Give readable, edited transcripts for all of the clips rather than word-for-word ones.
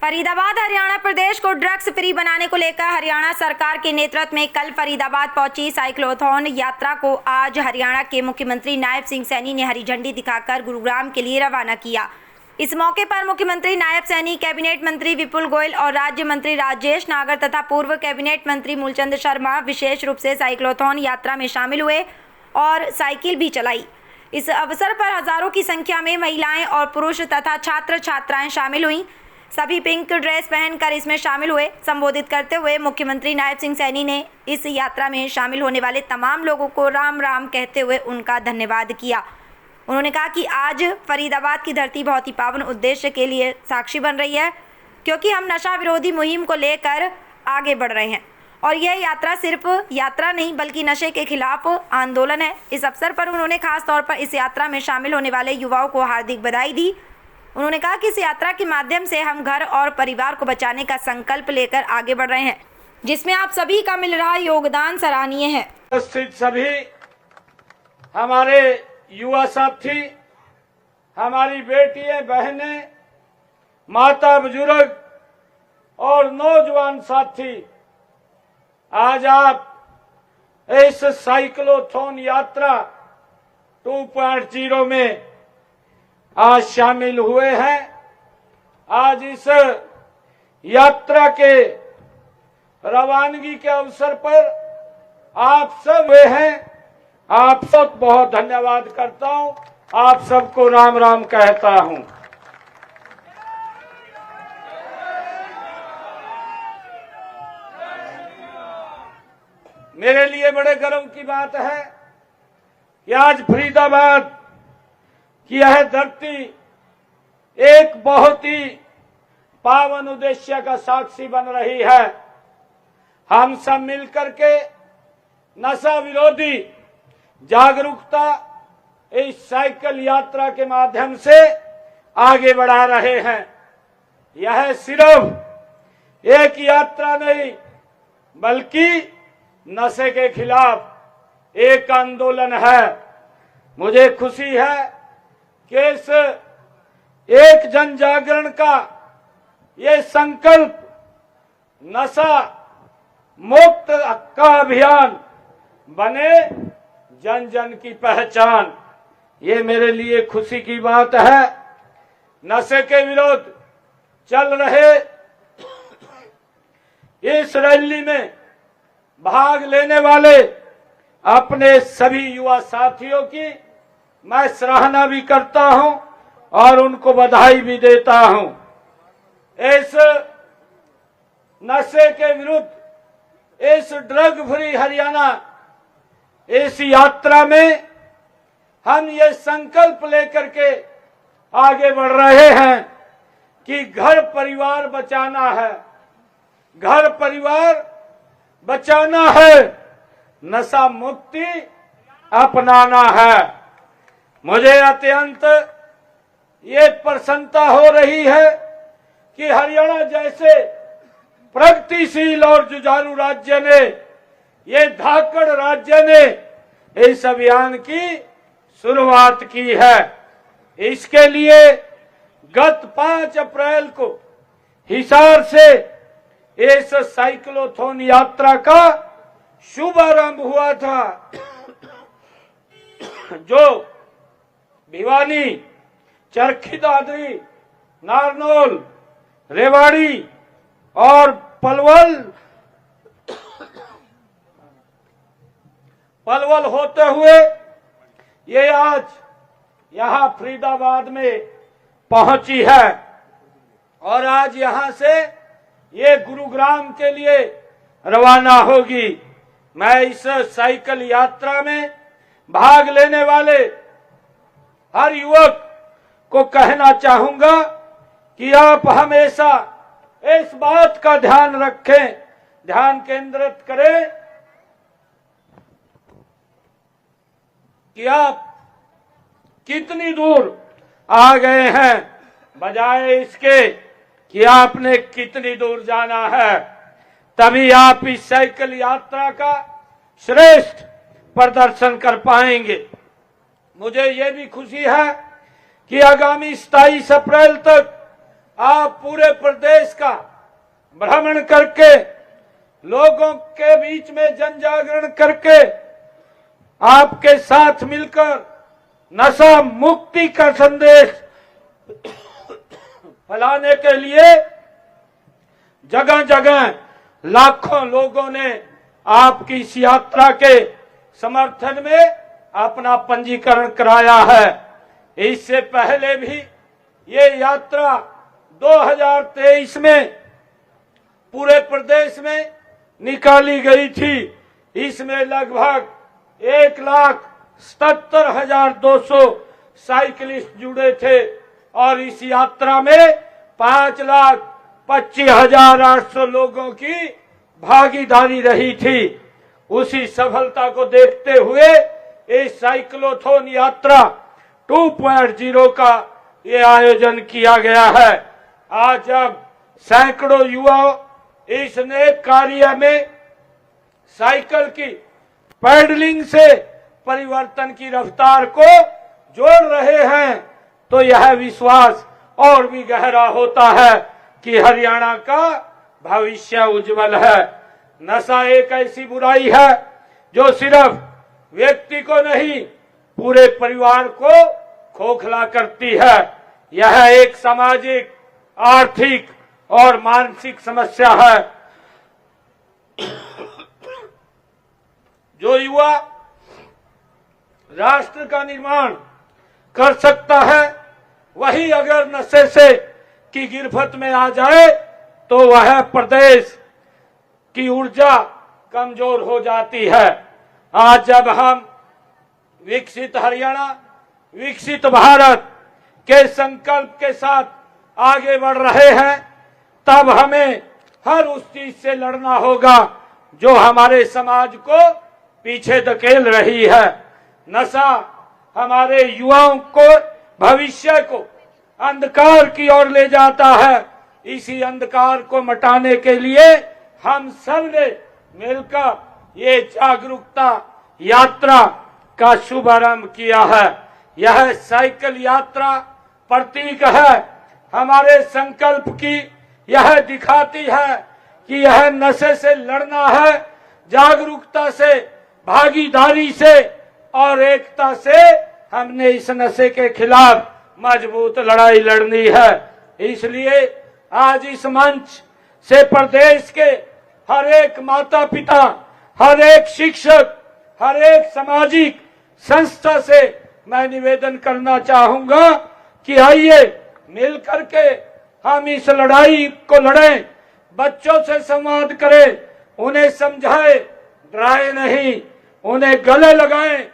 फरीदाबाद हरियाणा प्रदेश को drugs free बनाने को लेकर हरियाणा सरकार के नेतृत्व में कल फरीदाबाद पहुंची साइक्लोथॉन यात्रा को आज हरियाणा के मुख्यमंत्री नायब सिंह सैनी ने हरी झंडी दिखाकर गुरुग्राम के लिए रवाना किया। इस मौके पर मुख्यमंत्री नायब सैनी, कैबिनेट मंत्री विपुल गोयल और राज्य मंत्री राजेश नागर तथा पूर्व कैबिनेट मंत्री मूलचंद शर्मा विशेष रूप से साइक्लोथॉन यात्रा में शामिल हुए और साइकिल भी चलाई। इस अवसर पर हजारों की संख्या में महिलाएं और पुरुष तथा छात्र छात्राएं शामिल हुईं। सभी पिंक ड्रेस पहनकर इसमें शामिल हुए। संबोधित करते हुए मुख्यमंत्री नायब सिंह सैनी ने इस यात्रा में शामिल होने वाले तमाम लोगों को राम राम कहते हुए उनका धन्यवाद किया। उन्होंने कहा कि आज फरीदाबाद की धरती बहुत ही पावन उद्देश्य के लिए साक्षी बन रही है, क्योंकि हम नशा विरोधी मुहिम को लेकर आगे बढ़ रहे हैं और यह यात्रा सिर्फ यात्रा नहीं बल्कि नशे के खिलाफ आंदोलन है। इस अवसर पर उन्होंने खास तौर पर इस यात्रा में शामिल होने वाले युवाओं को हार्दिक बधाई दी। उन्होंने कहा कि इस यात्रा के माध्यम से हम घर और परिवार को बचाने का संकल्प लेकर आगे बढ़ रहे हैं, जिसमें आप सभी का मिल रहा योगदान सराहनीय है। उपस्थित सभी हमारे युवा साथी, हमारी बेटियां, बहनें, माता, बुजुर्ग और नौजवान साथी, आज आप इस साइक्लोथॉन यात्रा 2.0 में आज शामिल हुए हैं। आज इस यात्रा के रवानगी के अवसर पर आप सब हुए हैं। आप सब बहुत धन्यवाद करता हूं, आप सबको राम राम कहता हूं। मेरे लिए बड़े गर्व की बात है कि आज फरीदाबाद कि यह धरती एक बहुत ही पावन उद्देश्य का साक्षी बन रही है। हम सब मिलकर के नशा विरोधी जागरूकता इस साइकिल यात्रा के माध्यम से आगे बढ़ा रहे हैं। यह सिर्फ एक यात्रा नहीं बल्कि नशे के खिलाफ एक आंदोलन है। मुझे खुशी है कि इस एक जन जागरण का ये संकल्प नशा मुक्त का अभियान बने, जन जन की पहचान, ये मेरे लिए खुशी की बात है। नशे के विरुद्ध चल रहे इस रैली में भाग लेने वाले अपने सभी युवा साथियों की मैं सराहना भी करता हूं और उनको बधाई भी देता हूं। इस नशे के विरुद्ध, इस ड्रग फ्री हरियाणा, इस यात्रा में हम ये संकल्प लेकर के आगे बढ़ रहे हैं कि घर परिवार बचाना है, घर परिवार बचाना है, नशा मुक्ति अपनाना है। मुझे अत्यंत ये प्रसन्नता हो रही है कि हरियाणा जैसे प्रगतिशील और जुझारू राज्य ने, ये धाकड़ राज्य ने इस अभियान की शुरुआत की है। इसके लिए गत 5 अप्रैल को हिसार से इस साइक्लोथॉन यात्रा का शुभारंभ हुआ था, जो भिवानी, चरखी दादरी, नारनौल, रेवाड़ी और पलवल होते हुए ये आज यहां फरीदाबाद में पहुंची है और आज यहां से ये गुरुग्राम के लिए रवाना होगी। मैं इस साइकिल यात्रा में भाग लेने वाले हर युवक को कहना चाहूंगा कि आप हमेशा इस बात का ध्यान रखें, ध्यान केंद्रित करें कि आप कितनी दूर आ गए हैं, बजाय इसके कि आपने कितनी दूर जाना है। तभी आप इस साइकिल यात्रा का श्रेष्ठ प्रदर्शन कर पाएंगे। मुझे ये भी खुशी है कि आगामी 27 अप्रैल तक आप पूरे प्रदेश का भ्रमण करके लोगों के बीच में जन जागरण करके आपके साथ मिलकर नशा मुक्ति का संदेश फैलाने के लिए जगह जगह लाखों लोगों ने आपकी इस यात्रा के समर्थन में अपना पंजीकरण कराया है। इससे पहले भी ये यात्रा 2023 में पूरे प्रदेश में निकाली गई थी। इसमें लगभग 1,77,200 साइकिलिस्ट जुड़े थे और इस यात्रा में 5,25,800 लोगों की भागीदारी रही थी। उसी सफलता को देखते हुए इस साइक्लोथॉन यात्रा 2.0 का ये आयोजन किया गया है। आज जब सैकड़ों युवा इस नए कार्य में साइकिल की पैडलिंग से परिवर्तन की रफ्तार को जोड़ रहे हैं तो यह विश्वास और भी गहरा होता है कि हरियाणा का भविष्य उज्जवल है। नशा एक ऐसी बुराई है जो सिर्फ व्यक्ति को नहीं पूरे परिवार को खोखला करती है। यह एक सामाजिक, आर्थिक और मानसिक समस्या है। जो युवा राष्ट्र का निर्माण कर सकता है वही अगर नशे से की गिरफ्त में आ जाए तो वह प्रदेश की ऊर्जा कमजोर हो जाती है। आज जब हम विकसित हरियाणा, विकसित भारत के संकल्प के साथ आगे बढ़ रहे हैं तब हमें हर उस चीज से लड़ना होगा जो हमारे समाज को पीछे धकेल रही है। नशा हमारे युवाओं को, भविष्य को अंधकार की ओर ले जाता है। इसी अंधकार को मिटाने के लिए हम सब ने मिलकर ये जागरूकता यात्रा का शुभारंभ किया है। यह साइकिल यात्रा प्रतीक है हमारे संकल्प की। यह दिखाती है कि यह नशे से लड़ना है, जागरूकता से, भागीदारी से और एकता से हमने इस नशे के खिलाफ मजबूत लड़ाई लड़नी है। इसलिए आज इस मंच से प्रदेश के हर एक माता पिता, हर एक शिक्षक, हर एक सामाजिक संस्था से मैं निवेदन करना चाहूंगा कि आइए मिलकर के हम इस लड़ाई को लड़ें, बच्चों से संवाद करें, उन्हें समझाएं, डराएं नहीं, उन्हें गले लगाएं,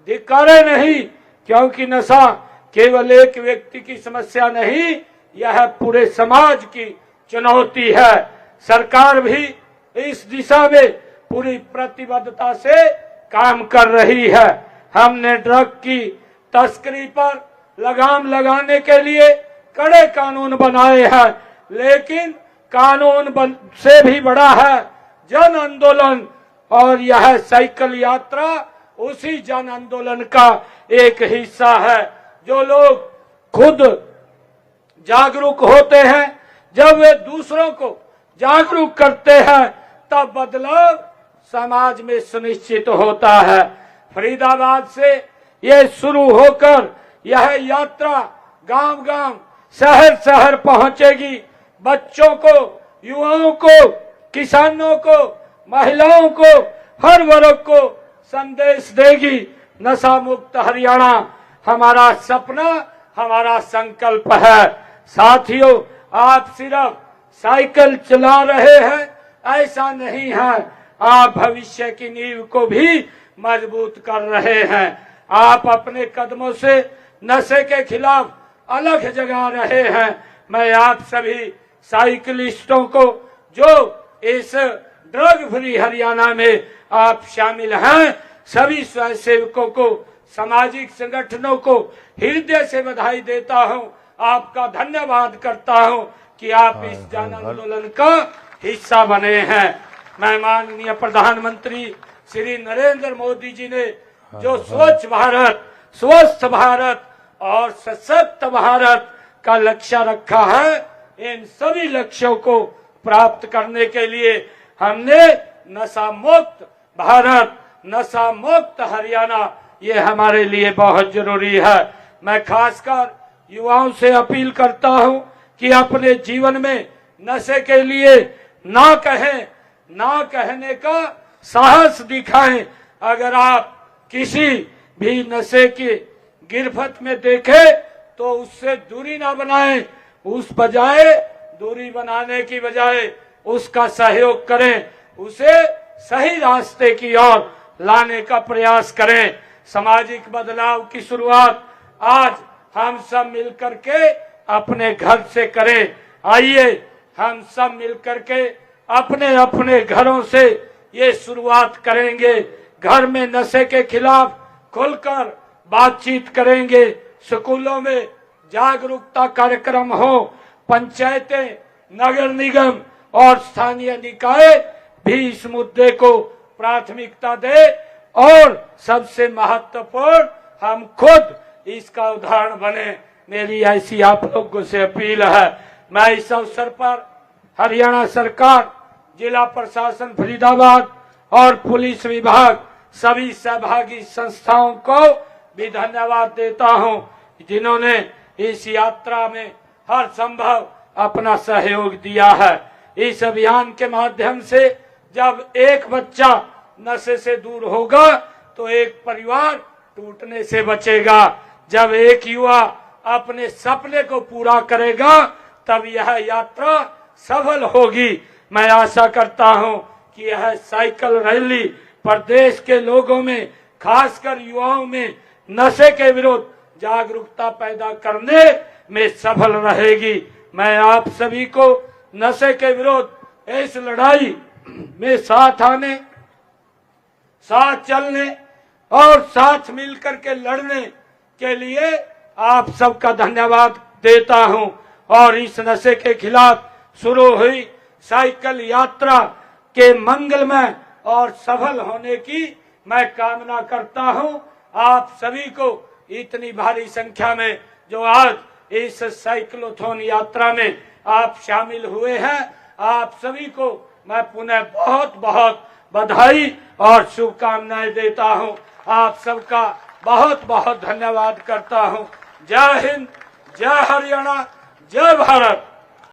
धिक्कारें नहीं, क्योंकि नशा केवल एक व्यक्ति की समस्या नहीं, यह पूरे समाज की चुनौती है। सरकार भी इस दिशा में पूरी प्रतिबद्धता से काम कर रही है। हमने ड्रग की तस्करी पर लगाम लगाने के लिए कड़े कानून बनाए हैं, लेकिन कानून से भी बड़ा है जन आंदोलन और यह साइकिल यात्रा उसी जन आंदोलन का एक हिस्सा है। जो लोग खुद जागरूक होते हैं, जब वे दूसरों को जागरूक करते हैं तब बदलाव समाज में सुनिश्चित होता है। फरीदाबाद से ये शुरू होकर यह यात्रा गांव गांव, शहर शहर पहुंचेगी। बच्चों को, युवाओं को, किसानों को, महिलाओं को, हर वर्ग को संदेश देगी। नशा मुक्त हरियाणा हमारा सपना, हमारा संकल्प है। साथियों, आप सिर्फ साइकिल चला रहे हैं ऐसा नहीं है, आप भविष्य की नींव को भी मजबूत कर रहे हैं। आप अपने कदमों से नशे के खिलाफ अलग जगा रहे हैं। मैं आप सभी साइकिलिस्टों को जो इस ड्रग फ्री हरियाणा में आप शामिल हैं, सभी स्वयंसेवकों को, सामाजिक संगठनों को हृदय से बधाई देता हूं, आपका धन्यवाद करता हूं कि आप इस जन आंदोलन का हिस्सा बने हैं। मैं माननीय प्रधानमंत्री श्री नरेंद्र मोदी जी ने जो स्वच्छ भारत, स्वस्थ भारत और सशक्त भारत का लक्ष्य रखा है, इन सभी लक्ष्यों को प्राप्त करने के लिए हमने नशा मुक्त भारत, नशा मुक्त हरियाणा, ये हमारे लिए बहुत जरूरी है। मैं खासकर युवाओं से अपील करता हूं कि अपने जीवन में नशे के लिए ना कहें, ना कहने का साहस दिखाएं। अगर आप किसी भी नशे की गिरफ्त में देखें तो उससे दूरी ना बनाएं, उस बजाय दूरी बनाने की बजाय उसका सहयोग करें, उसे सही रास्ते की ओर लाने का प्रयास करें। सामाजिक बदलाव की शुरुआत आज हम सब मिलकर के अपने घर से करें। आइए हम सब मिलकर के अपने अपने घरों से ये शुरुआत करेंगे। घर में नशे के खिलाफ खुलकर बातचीत करेंगे, स्कूलों में जागरूकता कार्यक्रम हो, पंचायतें, नगर निगम और स्थानीय निकाय भी इस मुद्दे को प्राथमिकता दे और सबसे महत्वपूर्ण हम खुद इसका उदाहरण बने। मेरी ऐसी आप लोगों से अपील है। मैं इस अवसर पर हरियाणा सरकार, जिला प्रशासन फरीदाबाद और पुलिस विभाग, सभी सहभागी संस्थाओं को भी धन्यवाद देता हूं, जिन्होंने इस यात्रा में हर संभव अपना सहयोग दिया है। इस अभियान के माध्यम से जब एक बच्चा नशे से दूर होगा तो एक परिवार टूटने से बचेगा। जब एक युवा अपने सपने को पूरा करेगा तब यह यात्रा सफल होगी। मैं आशा करता हूं कि यह साइकिल रैली प्रदेश के लोगों में, खासकर युवाओं में नशे के विरुद्ध जागरूकता पैदा करने में सफल रहेगी। मैं आप सभी को नशे के विरुद्ध इस लड़ाई में साथ आने, साथ चलने और साथ मिलकर के लड़ने के लिए आप सबका धन्यवाद देता हूं और इस नशे के खिलाफ शुरू हुई साइकिल यात्रा के मंगलमय और सफल होने की मैं कामना करता हूं। आप सभी को इतनी भारी संख्या में जो आज इस साइक्लोथॉन यात्रा में आप शामिल हुए हैं, आप सभी को मैं पुनः बहुत बहुत बधाई और शुभकामनाएं देता हूं। आप सबका बहुत बहुत धन्यवाद करता हूं। जय हिंद, जय हरियाणा, जय भारत।